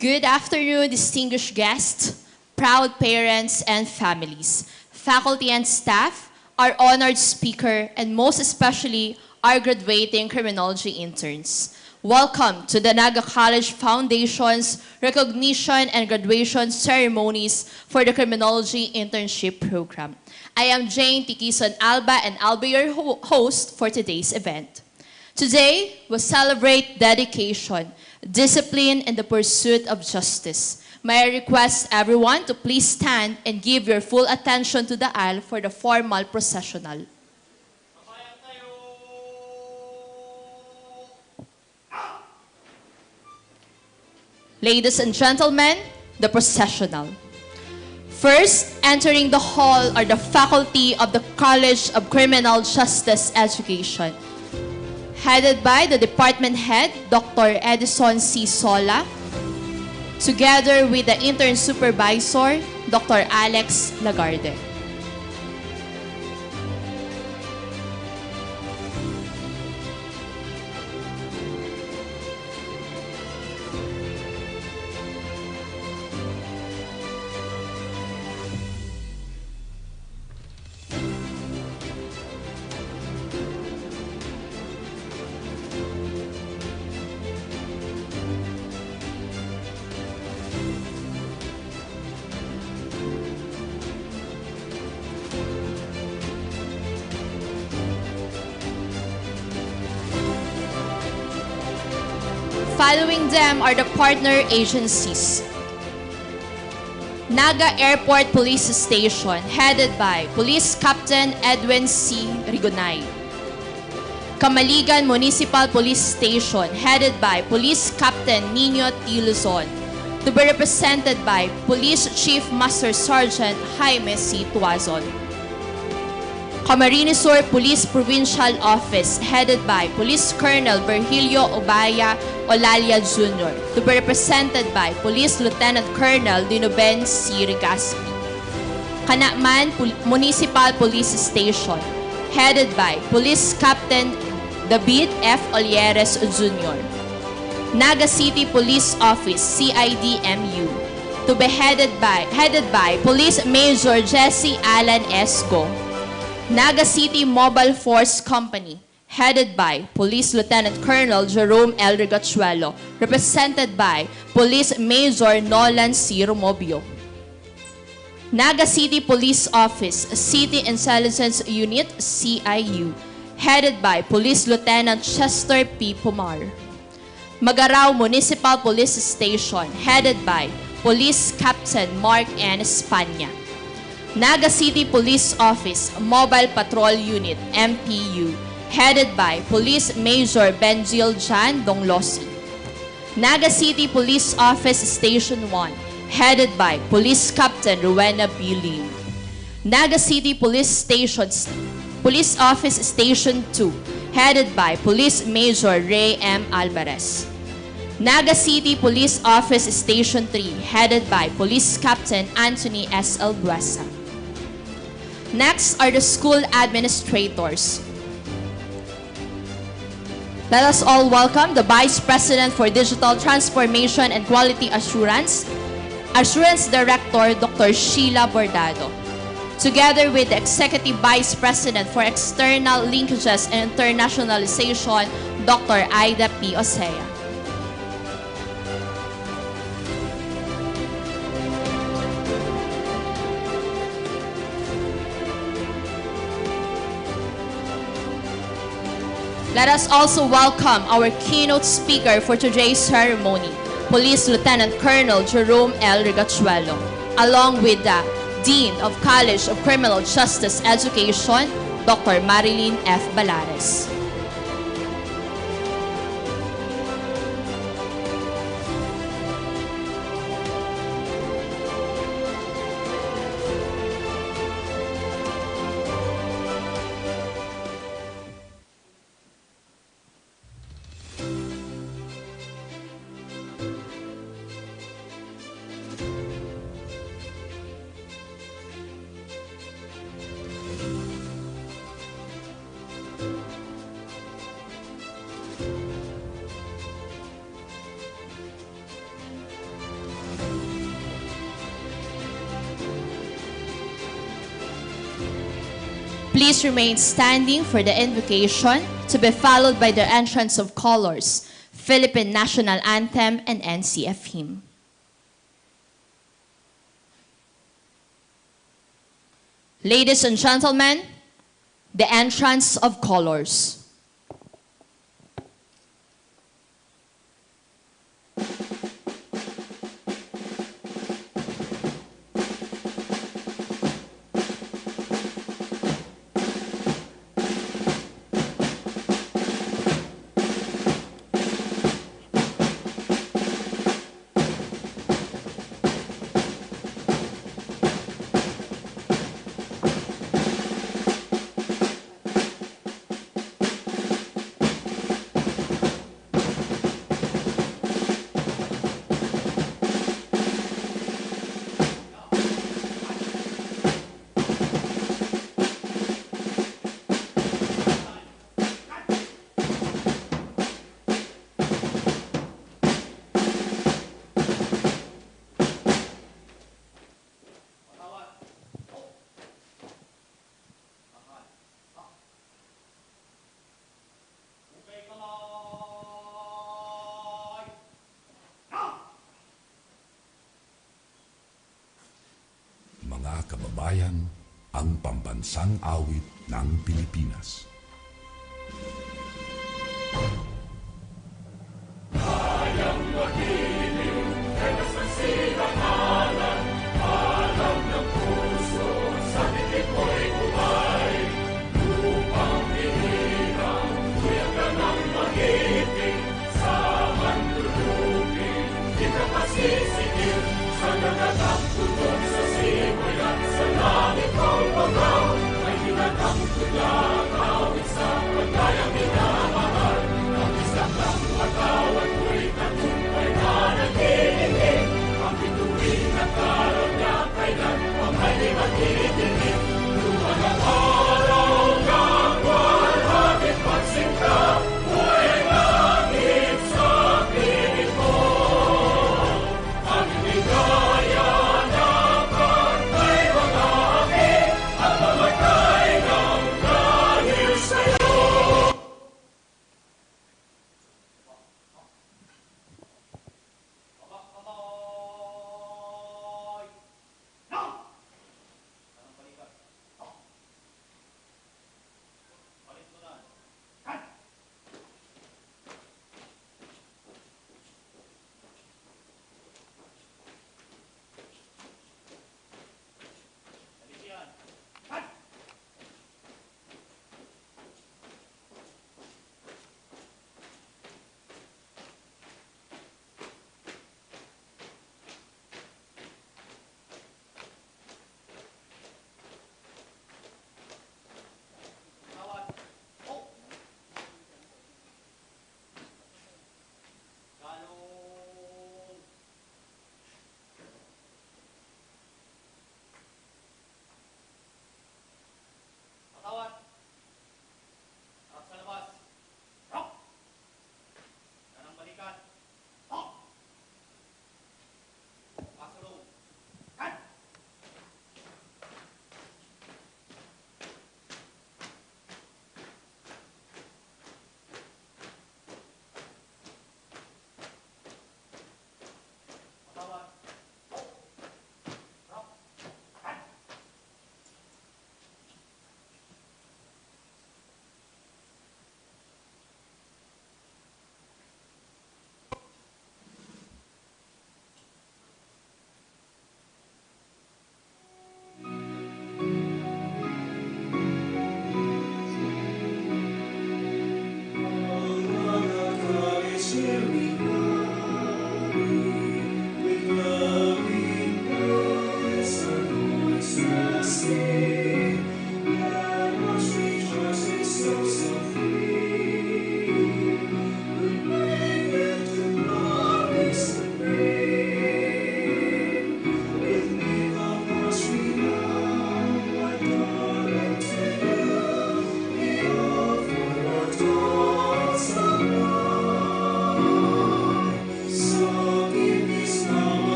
Good afternoon, distinguished guests, proud parents and families, faculty and staff, our honored speaker, and most especially our graduating criminology interns. Welcome to the Naga College Foundation's recognition and graduation ceremonies for the Criminology Internship Program. I am Jane Tikison Alba and I'll be your host for today's event. Today, we'll celebrate dedication, discipline, and the pursuit of justice. May I request everyone to please stand and give your full attention to the aisle for the formal processional. Ladies and gentlemen, the processional. First, entering the hall are the faculty of the College of Criminal Justice Education, headed by the department head, Dr. Edison C. Sola, together with the intern supervisor, Dr. Alex Lagarde. Following them are the partner agencies. Naga Airport Police Station, headed by Police Captain Edwin C. Rigonay. Camaligan Municipal Police Station, headed by Police Captain Nino T. Luzon, to be represented by Police Chief Master Sergeant Jaime C. Tuazon. Camarines Sur Police Provincial Office, headed by Police Colonel Virgilio Obaya Olalia Jr., to be represented by Police Lieutenant Colonel Dinoben C. Regaspi. Canacman Municipal Police Station, headed by Police Captain David F. Olieres Jr. Naga City Police Office, CIDMU, to be headed by Police Major Jesse Alan Esco. Naga City Mobile Force Company, headed by Police Lieutenant Colonel Jerome L. Regachuelo, represented by Police Major Nolan C. Romobio. Naga City Police Office, City Intelligence Unit, CIU, headed by Police Lieutenant Chester P. Pomar. Magarao Municipal Police Station, headed by Police Captain Mark N. Espana. Naga City Police Office Mobile Patrol Unit, MPU, headed by Police Major Benjil Jan Donglosi. Naga City Police Office Station 1, headed by Police Captain Rowena B. Lim. Naga City Police Office Station 2, headed by Police Major Ray M. Alvarez. Naga City Police Office Station 3, headed by Police Captain Anthony S. L. Buesa. Next are the school administrators. Let us all welcome the Vice President for Digital Transformation and Quality Assurance Director, Dr. Sheila Bordado, together with the Executive Vice President for External Linkages and Internationalization, Dr. Aida P. Osea. Let us also welcome our keynote speaker for today's ceremony, Police Lieutenant Colonel Jerome L. Regachuelo, along with the Dean of College of Criminal Justice Education, Dr. Marilyn F. Balares. Please remain standing for the invocation, to be followed by the entrance of colors, Philippine National Anthem, and NCF hymn. Ladies and gentlemen, the entrance of colors. Mga kababayan, ang pambansang awit ng Pilipinas. Kayang magiliw, tegas ng silangalan, alam ng puso, sa titik mo'y buhay. Lupang pinirang, kuya ka ng magiting, sa mandulupin, di ka pasisigil, sa nagatang tunog sa simoy at sa langit ang bagaw, ay hinatang tulang awit sa pagkayang minamahal. Ang isang lang patawad mo'y tagumpay na nag-iingin, ang bituin at karoon niya kailan ang hindi magtitingin. Luman ang araw ng walhagit pagsingka, buhay langit sa piling mo. Ang ligaya ng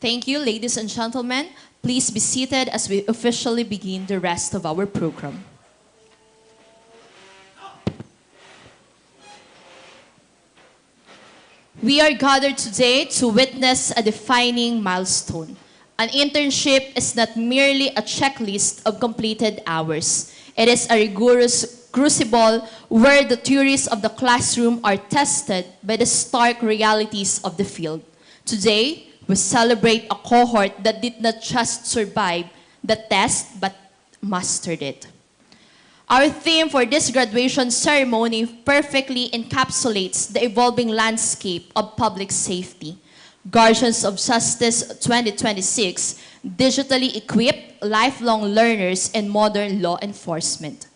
Thank you, ladies and gentlemen. Please be seated as we officially begin the rest of our program. We are gathered today to witness a defining milestone. An internship is not merely a checklist of completed hours. It is a rigorous crucible where the theories of the classroom are tested by the stark realities of the field. Today, we celebrate a cohort that did not just survive the test but mastered it. Our theme for this graduation ceremony perfectly encapsulates the evolving landscape of public safety. Guardians of Justice 2026, digitally equipped, lifelong learners in modern law enforcement.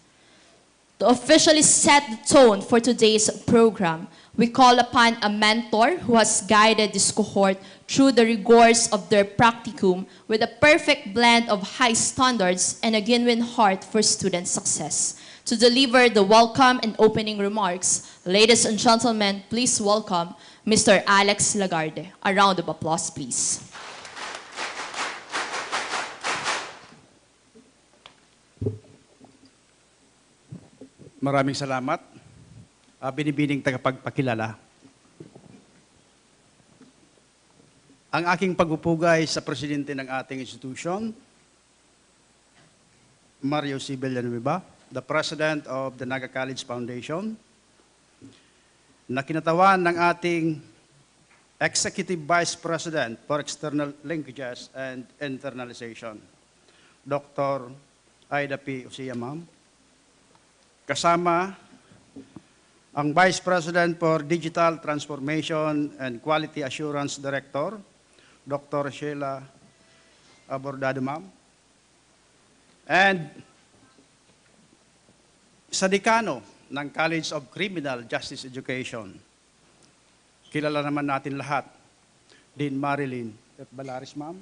To officially set the tone for today's program, we call upon a mentor who has guided this cohort through the rigors of their practicum with a perfect blend of high standards and a genuine heart for student success. To deliver the welcome and opening remarks, ladies and gentlemen, please welcome Mr. Alex Lagarde. A round of applause, please. Maraming salamat. Binibining tagapagpakilala. Ang aking pagpupugay sa presidente ng ating institusyon, Mario C. Villanueva, the President of the Naga College Foundation, na kinatawan ng ating Executive Vice President for External Linkages and Internalization, Dr. Aida P. Usia, ma'am. Kasama ang Vice President for Digital Transformation and Quality Assurance Director, Dr. Sheila Abordado, ma'am. And sa dekano ng College of Criminal Justice Education, kilala naman natin lahat, Dean Marilyn F. Balaris, ma'am.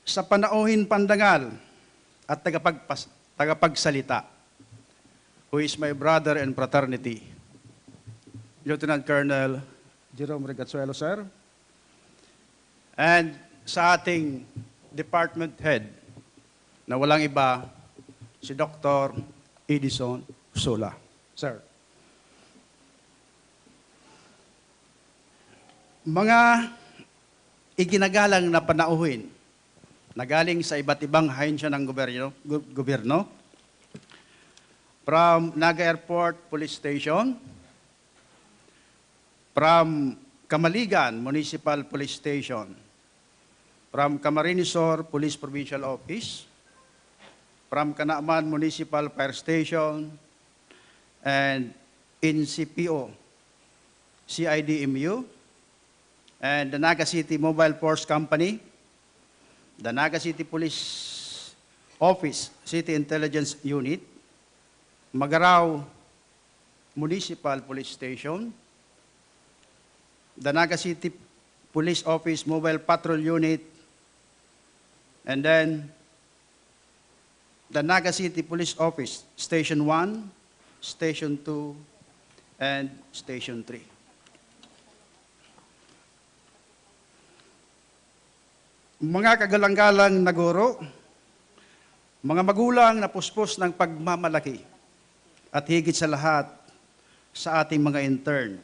Sa panauhin pandangal at tagapagsalita, who is my brother and fraternity, Lieutenant Colonel Jerome Regachuelo, sir. And sa ating department head, na walang iba, si Dr. Edison Sola, sir. Mga iginagalang na panauhin na galing sa iba't ibang ahensya ng gobyerno, from Naga Airport Police Station, from Kamaligan Municipal Police Station, from Camarinesor Police Provincial Office, from Canaaman Municipal Fire Station, and NCPO, CIDMU, and the Naga City Mobile Force Company, the Naga City Police Office City Intelligence Unit, Magaraw Municipal Police Station, the Naga City Police Office Mobile Patrol Unit, and then the Naga City Police Office Station 1, Station 2, and Station 3. Mga kagalang-galang na guro, mga magulang na puspos ng pagmamalaki, at higit sa lahat, sa ating mga intern,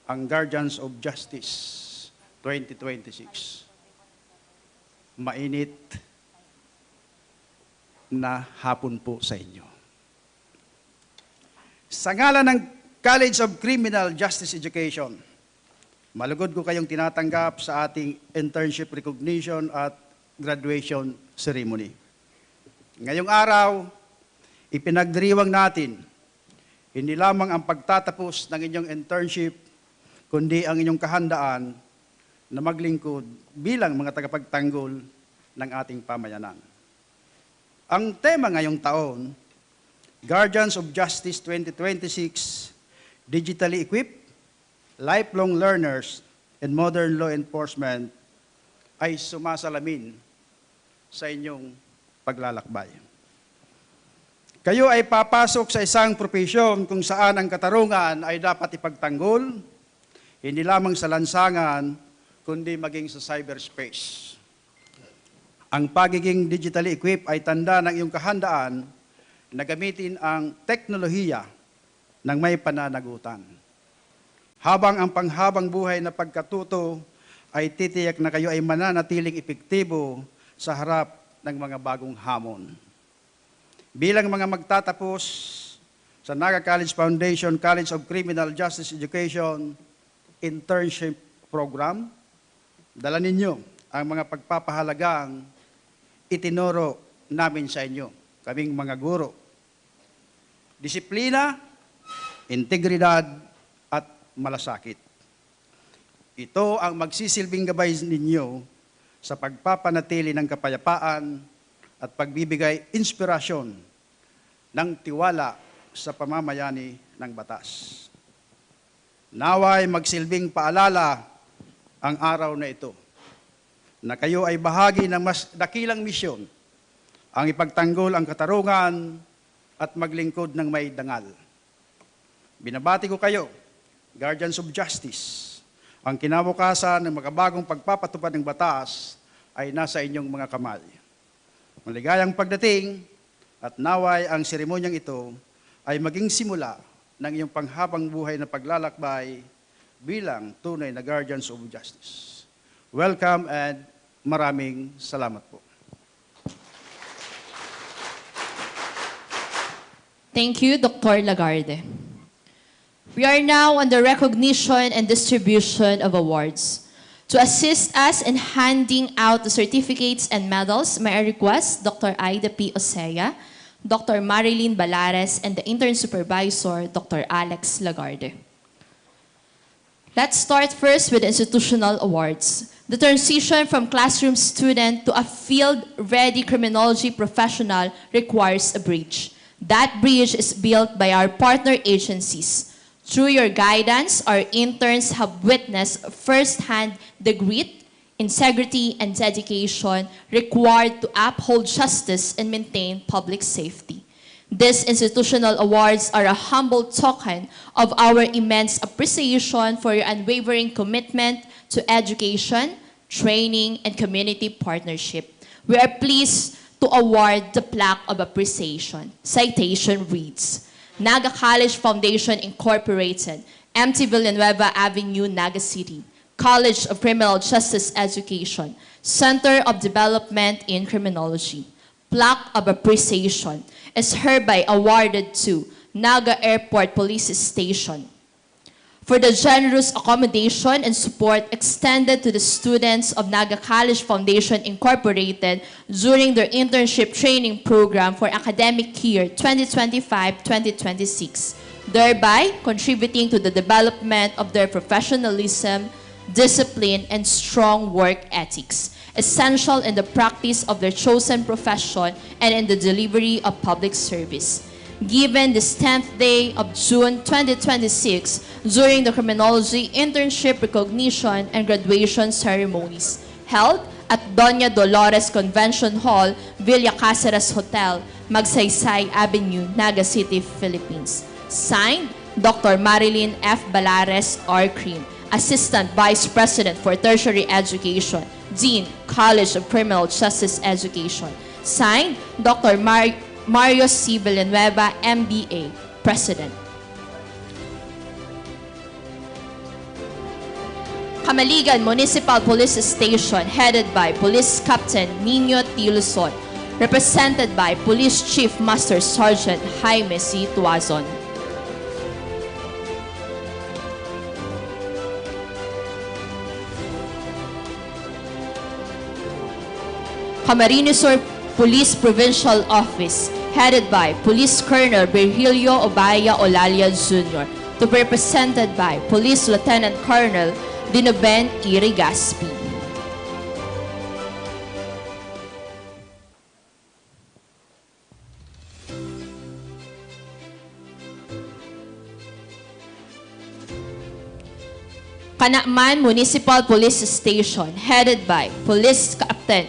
ang Guardians of Justice 2026. Mainit na hapon po sa inyo. Sa ngalan ng College of Criminal Justice Education, malugod ko kayong tinatanggap sa ating internship recognition at graduation ceremony. Ngayong araw, ipinagdiriwang natin hindi lamang ang pagtatapos ng inyong internship, kundi ang inyong kahandaan na maglingkod bilang mga tagapagtanggol ng ating pamayanan. Ang tema ngayong taon, Guardians of Justice 2026, Digitally Equipped, Lifelong Learners, and Modern Law Enforcement, ay sumasalamin sa inyong paglalakbay. Kayo ay papasok sa isang propesyon kung saan ang katarungan ay dapat ipagtanggol, hindi lamang sa lansangan, kundi maging sa cyberspace. Ang pagiging digitally equipped ay tanda ng iyong kahandaan na gamitin ang teknolohiya ng may pananagutan. Habang ang panghabang buhay na pagkatuto ay titiyak na kayo ay mananatiling epektibo sa harap ng mga bagong hamon. Bilang mga magtatapos sa Naga College Foundation College of Criminal Justice Education Internship Program, dala ninyo ang mga pagpapahalagang itinuro namin sa inyo, kaming mga guro. Disiplina, integridad, at malasakit. Ito ang magsisilbing gabay ninyo sa pagpapanatili ng kapayapaan at pagbibigay inspirasyon ng tiwala sa pamamayani ng batas. Naway magsilbing paalala ang araw na ito na kayo ay bahagi ng mas dakilang misyon, ang ipagtanggol ang katarungan at maglingkod ng may dangal. Binabati ko kayo, Guardians of Justice. Ang kinabukasan ng makabagong pagpapatupad ng batas ay nasa inyong mga kamay. Maligayang pagdating at naway ang seremonyang ito ay maging simula ng iyong panghabang buhay na paglalakbay bilang tunay na Guardians of Justice. Welcome and maraming salamat po. Thank you, Dr. Lagarde. We are now on the recognition and distribution of awards. To assist us in handing out the certificates and medals, may I request Dr. Aida P. Osea, Dr. Marilyn Balares, and the intern supervisor, Dr. Alex Lagarde. Let's start first with institutional awards. The transition from classroom student to a field-ready criminology professional requires a bridge. That bridge is built by our partner agencies. Through your guidance, our interns have witnessed firsthand the grit, integrity, and dedication required to uphold justice and maintain public safety. These institutional awards are a humble token of our immense appreciation for your unwavering commitment to education, training, and community partnership. We are pleased to award the plaque of appreciation. Citation reads, Naga College Foundation Incorporated, MT Villanueva Avenue, Naga City, College of Criminal Justice Education, Center of Development in Criminology. Plaque of appreciation is hereby awarded to Naga Airport Police Station for the generous accommodation and support extended to the students of Naga College Foundation Incorporated during their internship training program for academic year 2025-2026, thereby contributing to the development of their professionalism, discipline, and strong work ethics, essential in the practice of their chosen profession and in the delivery of public service. Given this 10th day of June 2026 during the Criminology Internship Recognition and Graduation Ceremonies held at Doña Dolores Convention Hall, Villa Caceres Hotel, Magsaysay Avenue, Naga City, Philippines. Signed, Dr. Marilyn F. Balares, RCrim, Assistant Vice President for Tertiary Education, Dean, College of Criminal Justice Education. Signed, Dr. Mario C. Villanueva, MBA, President. Camaligan Municipal Police Station, headed by Police Captain Nino T. Luzon, represented by Police Chief Master Sergeant Jaime C. Tuazon. Camarines Sur Police Provincial Office, headed by Police Colonel Virgilio Obaya Olalia Jr., to be represented by Police Lieutenant Colonel Dinoben E. Regaspi. Kanakman Municipal Police Station, headed by Police Captain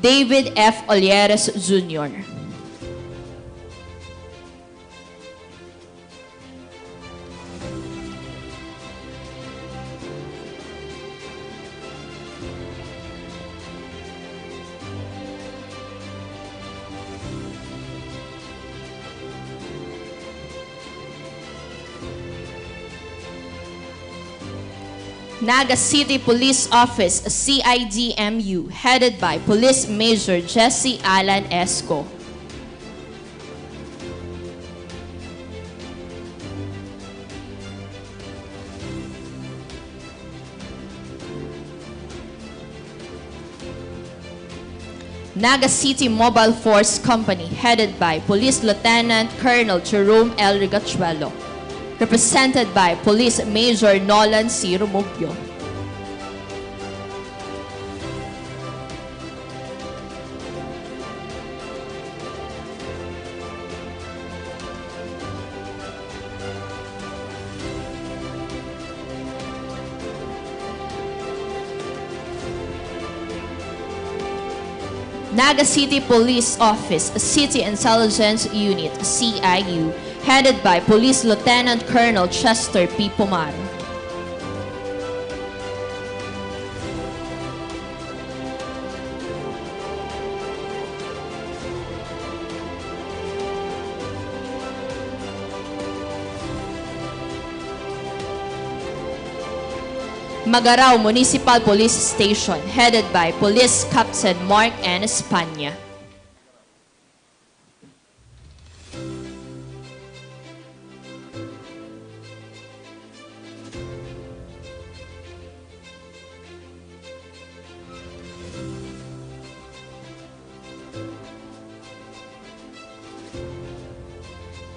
David F. Olieres Jr. Naga City Police Office, CIDMU, headed by Police Major Jesse Alan Esco. Naga City Mobile Force Company, headed by Police Lieutenant Colonel Jerome L. Regachuelo, represented by Police Major Nolan C. Rumugyo. Naga City Police Office, City Intelligence Unit, CIU, headed by Police Lieutenant Colonel Chester P. Pomar. Magarao Municipal Police Station, headed by Police Captain Mark N. España.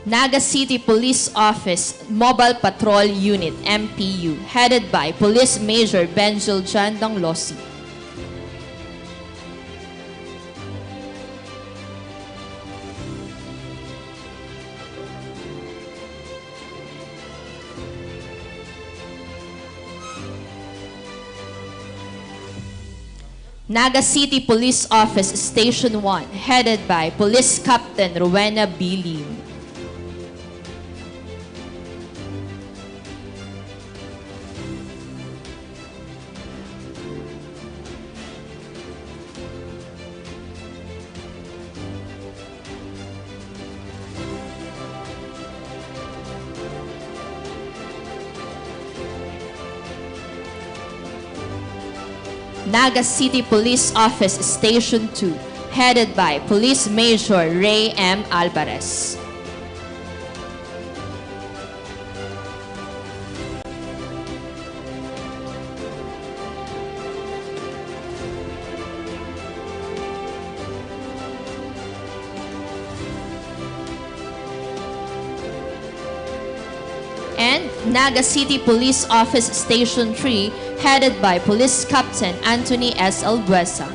Naga City Police Office Mobile Patrol Unit, MPU, headed by Police Major Benjil Jan Danglosi. Naga City Police Office Station 1, headed by Police Captain Rowena B. Lim. Naga City Police Office Station 2, headed by Police Major Ray M. Alvarez. And Naga City Police Office Station 3, headed by Police Captain Anthony S. Alguesa.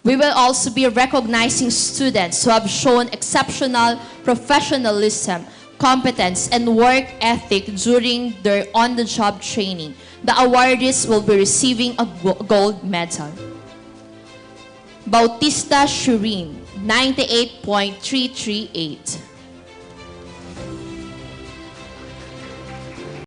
We will also be recognizing students who have shown exceptional professionalism, competence, and work ethic during their on-the-job training. The awardees will be receiving a gold medal. Bautista Shireen, 98.338.